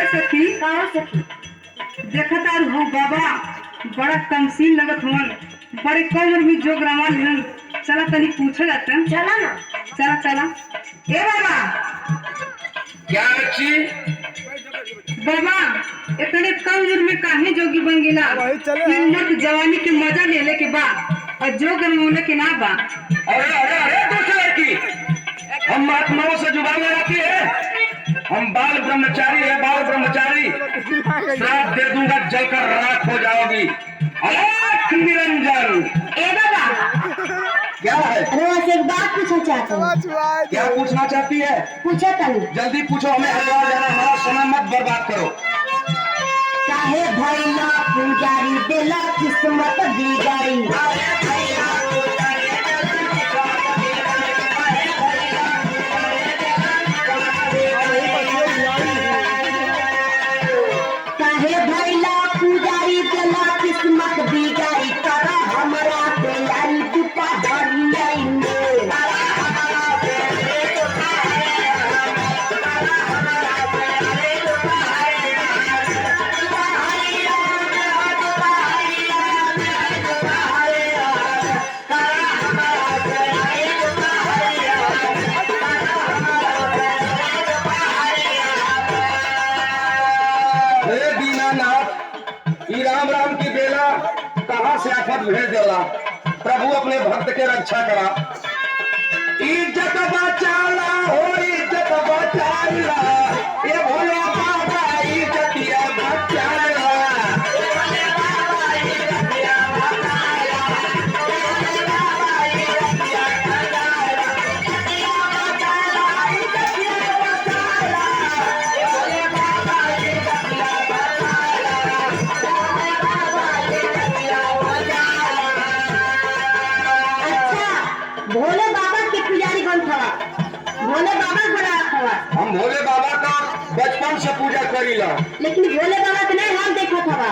सखी कहाँ सखी? देखा तार हो बाबा बड़ा कमसीन लगत हुन, बड़े कम उम्र में जोग रामाल हन। चला तनी पूछे जाते हैं। चला ना। चला चला। ए बाबा क्या बच्ची? बाबा इतने कम उम्र में काहे जोगी बन गिला? कि मर्द जवानी के मजा लेले के बाद और जोग रमौले के ना बा। अरे अरे अरे दूसरी लड़की, हम महात्माओं से जुबान लड़ाती है। हम बाल ब्रह्मचारी है, बाल ब्रह्मचारी। श्राप दे दूंगा, जलकर राख हो जाओगी। अलख निरंजन। ए बाबा, क्या है? अरे वैसे एक बात पूछना चाहता हूँ। क्या पूछना चाहती है? पूछा तनी। जल्दी पूछो, हमें हरिद्वार जाना, हमारा समय मत बर्बाद करो। काहे भैया पुजारी देला किस्मत बिगाड़ी। काहे भैया पुजारी देला किस्मत बिगाड़ी। करा हमरा तैयारी दुपा धरी आइंगे। हे दीनानाथ, ई राम राम की बेला कहाँ से आफत भेज देला। प्रभु अपने भक्त के रक्षा करा। इज्जत बचाला हो, इज्जत बचाला, ये भोला बाबा इज्जतिया बचाला। भोले बाबा के पुजारी कौन था? भोले बाबा बड़ा था। हम भोले बाबा का बचपन से पूजा करीला। लेकिन भोले बाबा के नहीं हम देखा था।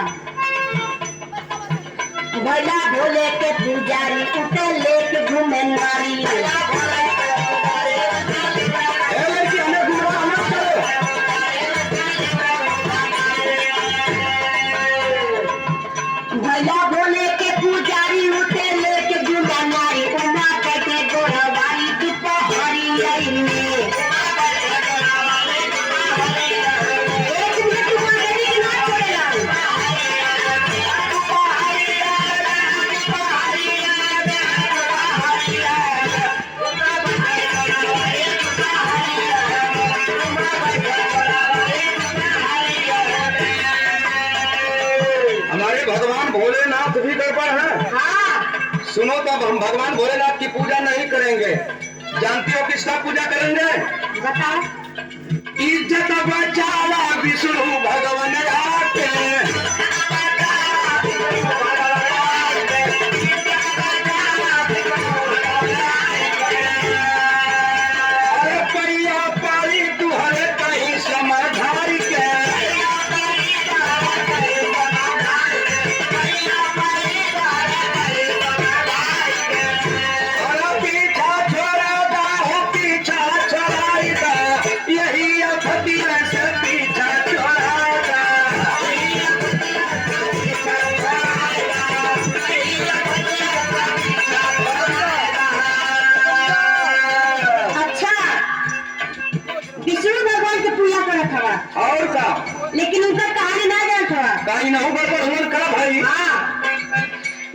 भैया भोले के पुजारी उठे लेके घूमे नारी। ए लड़की, हमें गुमराह मत करो। भैया भोले के पुजारी उठे लेके घूमे नारी। उमा कहते गोरवारी दुपा हरी आई में। एक मिनट तुम्हारे लिए ना छोड़ेगा। हमारे भगवान भोलेनाथ भी गड़बड़ है। हाँ, सुनो, तब हम भगवान भोलेनाथ की पूजा नहीं करेंगे। जानती हो किसका पूजा करेंगे? बताओ। इज्जत बचाला विष्णु भगवान आके। अरे पैया पारी तुहरे कहीं समाधारी के। अरे पीछा छोड़ा दा हो, पीछा छोड़ाई दा, यही अफती से पीछा छोड़ा दा। अच्छा, विष्णु भगवान की पूजा करत हवा, और का लेकिन उनका कहानी ना जानत हवा। कहीं ना हो गड़बड़ हुआ का भाई। हाँ,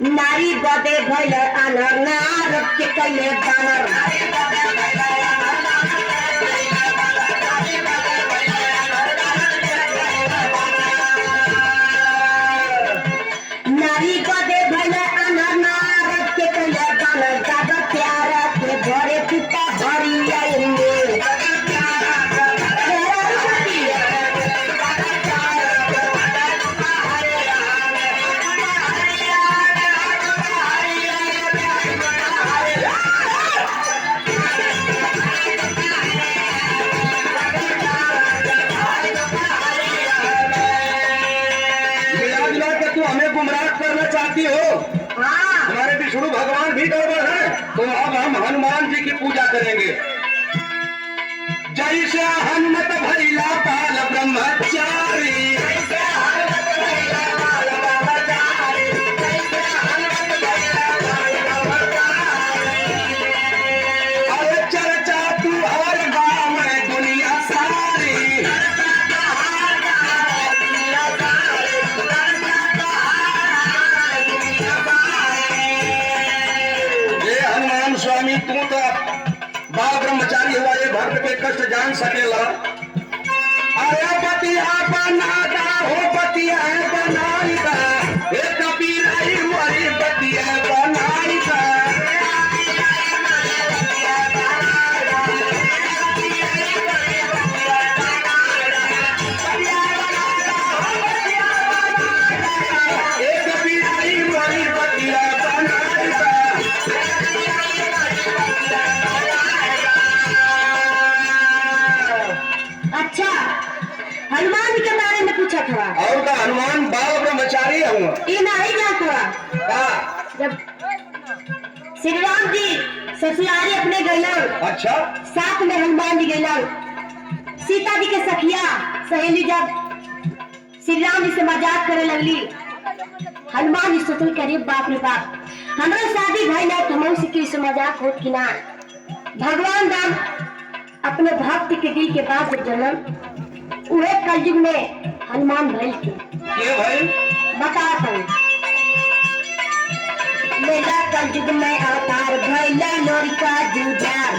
नारी गदे भइल अनर, नारद के कैले बानर। नारी गदे भइल अनर, नारद के कैले बानर। दादा प्यार के घरे पिता हरी आएंगे। चाहती हो? हाँ, हमारे विष्णु भगवान भी गड़बड़ है, तो अब हम हनुमान जी की पूजा करेंगे। जैसे हनुमत भैला बाल ब्रह्मचारी। देला। अरे बतिया बनादा हो बतिया बनाई दा, ए कबीराई मोरी बतिया बनाई दा। ए कबीराई मोरी बतिया बनाई दा। अच्छा, हनुमान जी के बारे में पूछा था। और का हनुमान बाल ब्रह्मचारी हुआ ये नहीं जानता था। का? जब श्री राम जी ससुरारी अपने गइलन, अच्छा साथ में हनुमान जी गइलन। सीता जी के सखिया सहेली जब श्री राम जी से मजाक करे लगली, हनुमान जी सोचल करिए बाप रे बाप, हमारे शादी भाई ना तुम से मजाक होत कि ना। भगवान राम अपने भक्त के दिल के बात जन्म उहे कलयुग में हनुमान भइल के भाई बता मेरा कलयुग में अवतार भइला लोरी का जुझार।